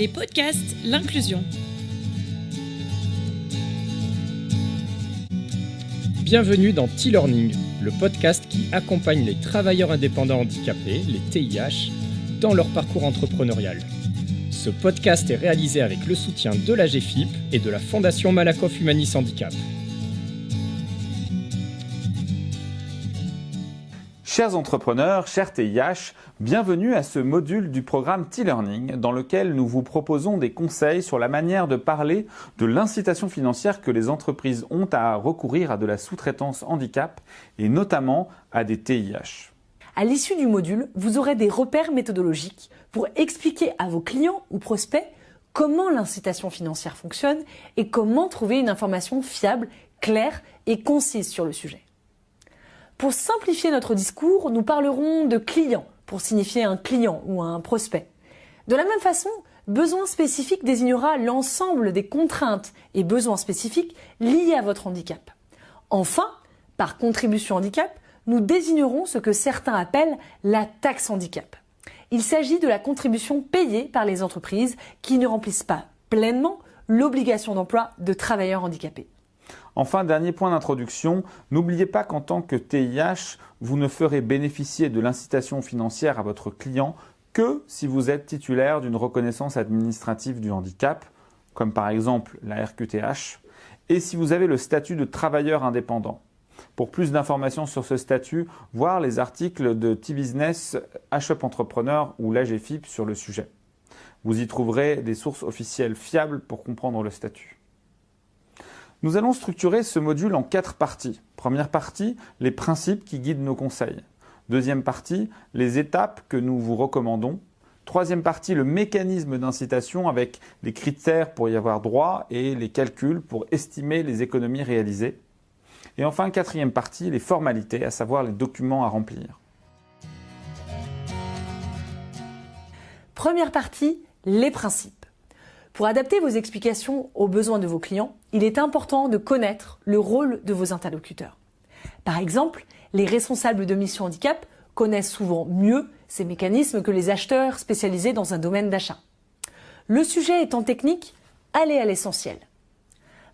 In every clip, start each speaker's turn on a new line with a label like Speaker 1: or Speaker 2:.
Speaker 1: Les podcasts, l'inclusion.
Speaker 2: Bienvenue dans T-Learning, le podcast qui accompagne les travailleurs indépendants handicapés, les TIH, dans leur parcours entrepreneurial. Ce podcast est réalisé avec le soutien de la GFIP et de la Fondation Malakoff Humanis Handicap.
Speaker 3: Chers entrepreneurs, chers TIH, bienvenue à ce module du programme T-Learning dans lequel nous vous proposons des conseils sur la manière de parler de l'incitation financière que les entreprises ont à recourir à de la sous-traitance handicap et notamment à des TIH.
Speaker 4: À l'issue du module, vous aurez des repères méthodologiques pour expliquer à vos clients ou prospects comment l'incitation financière fonctionne et comment trouver une information fiable, claire et concise sur le sujet. Pour simplifier notre discours, nous parlerons de client pour signifier un client ou un prospect. De la même façon, besoin spécifique désignera l'ensemble des contraintes et besoins spécifiques liés à votre handicap. Enfin, par contribution handicap, nous désignerons ce que certains appellent la taxe handicap. Il s'agit de la contribution payée par les entreprises qui ne remplissent pas pleinement l'obligation d'emploi de travailleurs handicapés.
Speaker 3: Enfin, dernier point d'introduction, n'oubliez pas qu'en tant que TIH, vous ne ferez bénéficier de l'incitation financière à votre client que si vous êtes titulaire d'une reconnaissance administrative du handicap, comme par exemple la RQTH, et si vous avez le statut de travailleur indépendant. Pour plus d'informations sur ce statut, voir les articles de T-Business, HUP Entrepreneur ou l'AGFIP sur le sujet. Vous y trouverez des sources officielles fiables pour comprendre le statut. Nous allons structurer ce module en 4 parties. Première partie, les principes qui guident nos conseils. Deuxième partie, les étapes que nous vous recommandons. Troisième partie, le mécanisme d'incitation avec les critères pour y avoir droit et les calculs pour estimer les économies réalisées. Et enfin, quatrième partie, les formalités, à savoir les documents à remplir.
Speaker 4: Première partie, les principes. Pour adapter vos explications aux besoins de vos clients, il est important de connaître le rôle de vos interlocuteurs. Par exemple, les responsables de mission handicap connaissent souvent mieux ces mécanismes que les acheteurs spécialisés dans un domaine d'achat. Le sujet étant technique, allez à l'essentiel.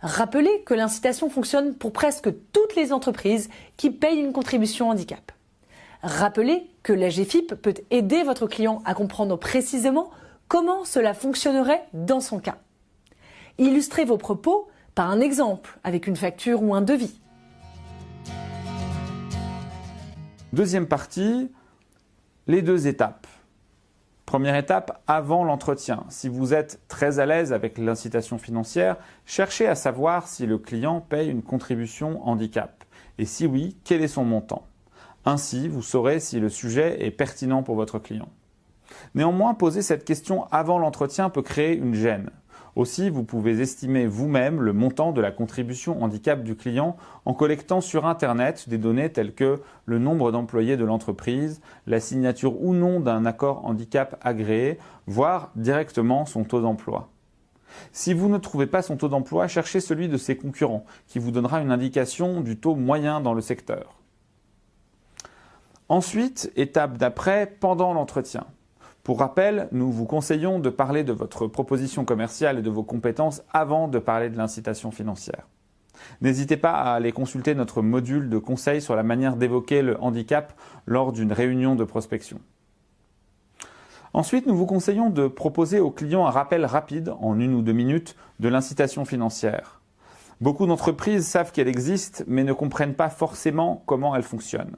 Speaker 4: Rappelez que l'incitation fonctionne pour presque toutes les entreprises qui payent une contribution handicap. Rappelez que la GFIP peut aider votre client à comprendre précisément comment cela fonctionnerait dans son cas. Illustrez vos propos par un exemple avec une facture ou un devis.
Speaker 3: Deuxième partie, les 2 étapes. Première étape, avant l'entretien. Si vous êtes très à l'aise avec l'incitation financière, cherchez à savoir si le client paye une contribution handicap. Et si oui, quel est son montant. Ainsi, vous saurez si le sujet est pertinent pour votre client. Néanmoins, poser cette question avant l'entretien peut créer une gêne. Aussi, vous pouvez estimer vous-même le montant de la contribution handicap du client en collectant sur Internet des données telles que le nombre d'employés de l'entreprise, la signature ou non d'un accord handicap agréé, voire directement son taux d'emploi. Si vous ne trouvez pas son taux d'emploi, cherchez celui de ses concurrents, qui vous donnera une indication du taux moyen dans le secteur. Ensuite, étape d'après, pendant l'entretien. Pour rappel, nous vous conseillons de parler de votre proposition commerciale et de vos compétences avant de parler de l'incitation financière. N'hésitez pas à aller consulter notre module de conseils sur la manière d'évoquer le handicap lors d'une réunion de prospection. Ensuite, nous vous conseillons de proposer aux clients un rappel rapide, en 1 ou 2 minutes, de l'incitation financière. Beaucoup d'entreprises savent qu'elle existe, mais ne comprennent pas forcément comment elle fonctionne.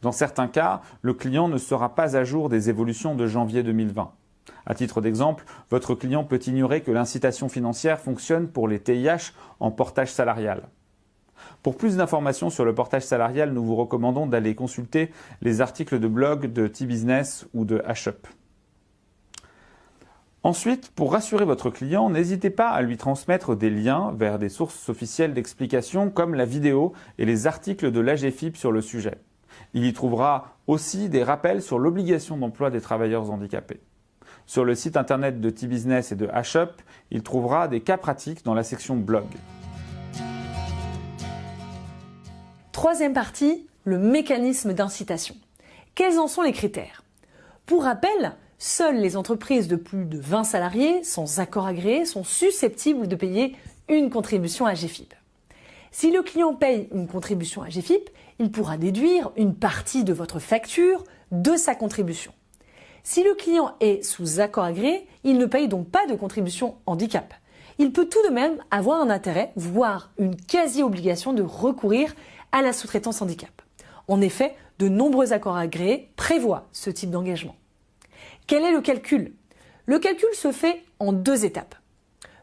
Speaker 3: Dans certains cas, le client ne sera pas à jour des évolutions de janvier 2020. À titre d'exemple, votre client peut ignorer que l'incitation financière fonctionne pour les TIH en portage salarial. Pour plus d'informations sur le portage salarial, nous vous recommandons d'aller consulter les articles de blog de T-Business ou de HUP. Ensuite, pour rassurer votre client, n'hésitez pas à lui transmettre des liens vers des sources officielles d'explication comme la vidéo et les articles de l'AGFIP sur le sujet. Il y trouvera aussi des rappels sur l'obligation d'emploi des travailleurs handicapés. Sur le site internet de T-Business et de HUP, il trouvera des cas pratiques dans la section blog.
Speaker 4: Troisième partie, le mécanisme d'incitation. Quels en sont les critères ? Pour rappel, seules les entreprises de plus de 20 salariés sans accord agréé sont susceptibles de payer une contribution AGFiP. Si le client paye une contribution AGFiP, il pourra déduire une partie de votre facture de sa contribution. Si le client est sous accord agréé, il ne paye donc pas de contribution handicap. Il peut tout de même avoir un intérêt, voire une quasi-obligation de recourir à la sous-traitance handicap. En effet, de nombreux accords agréés prévoient ce type d'engagement. Quel est le calcul ? Le calcul se fait en 2 étapes.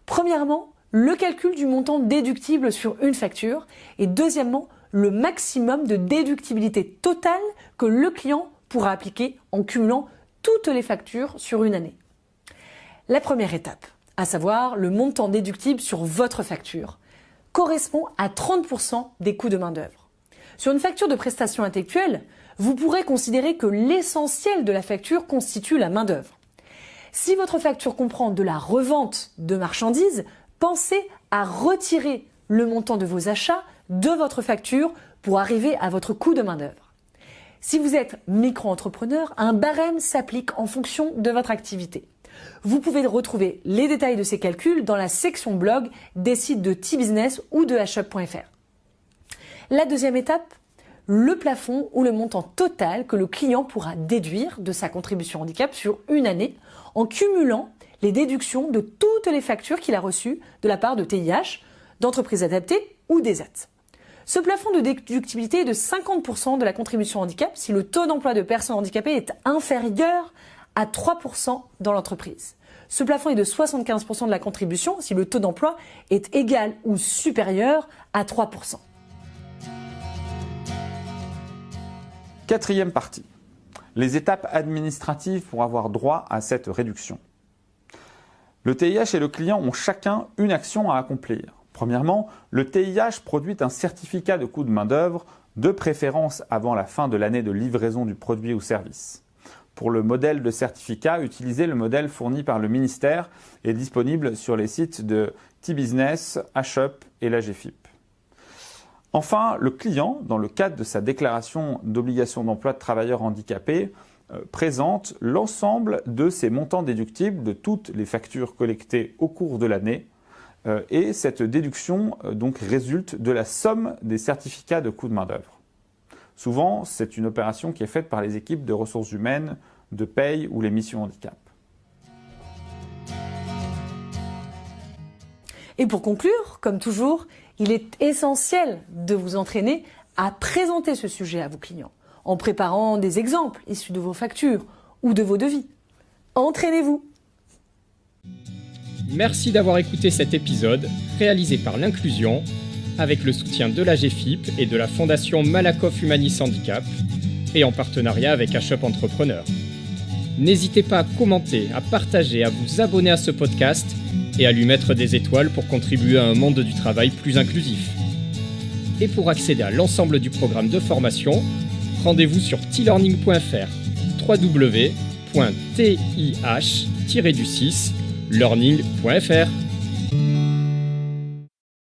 Speaker 4: Premièrement, le calcul du montant déductible sur une facture et deuxièmement, le maximum de déductibilité totale que le client pourra appliquer en cumulant toutes les factures sur une année. La première étape, à savoir le montant déductible sur votre facture, correspond à 30% des coûts de main-d'œuvre. Sur une facture de prestation intellectuelle, vous pourrez considérer que l'essentiel de la facture constitue la main-d'œuvre. Si votre facture comprend de la revente de marchandises, pensez à retirer le montant de vos achats de votre facture pour arriver à votre coût de main-d'œuvre. Si vous êtes micro-entrepreneur, un barème s'applique en fonction de votre activité. Vous pouvez retrouver les détails de ces calculs dans la section blog des sites de T-Business ou de hshop.fr. La deuxième étape, le plafond ou le montant total que le client pourra déduire de sa contribution handicap sur une année en cumulant les déductions de toutes les factures qu'il a reçues de la part de TIH, d'entreprises adaptées ou d'ESAT. Ce plafond de déductibilité est de 50% de la contribution handicap si le taux d'emploi de personnes handicapées est inférieur à 3% dans l'entreprise. Ce plafond est de 75% de la contribution si le taux d'emploi est égal ou supérieur à 3%.
Speaker 3: Quatrième partie, les étapes administratives pour avoir droit à cette réduction. Le TIH et le client ont chacun une action à accomplir. Premièrement, le TIH produit un certificat de coût de main-d'œuvre, de préférence avant la fin de l'année de livraison du produit ou service. Pour le modèle de certificat, utilisez le modèle fourni par le ministère et disponible sur les sites de T-Business, hshop et l'AGFiP. Enfin, le client, dans le cadre de sa déclaration d'obligation d'emploi de travailleurs handicapés, présente l'ensemble de ses montants déductibles de toutes les factures collectées au cours de l'année et cette déduction donc résulte de la somme des certificats de coût de main-d'œuvre. Souvent, c'est une opération qui est faite par les équipes de ressources humaines, de paye ou les missions handicap.
Speaker 4: Et pour conclure, comme toujours, il est essentiel de vous entraîner à présenter ce sujet à vos clients, en préparant des exemples issus de vos factures ou de vos devis. Entraînez-vous!
Speaker 2: Merci d'avoir écouté cet épisode réalisé par l'Inclusion avec le soutien de l'AGFiP et de la Fondation Malakoff Humanis Handicap et en partenariat avec hshop Entrepreneur. N'hésitez pas à commenter, à partager, à vous abonner à ce podcast et à lui mettre des étoiles pour contribuer à un monde du travail plus inclusif. Et pour accéder à l'ensemble du programme de formation, rendez-vous sur tlearning.fr www.tih-learning.fr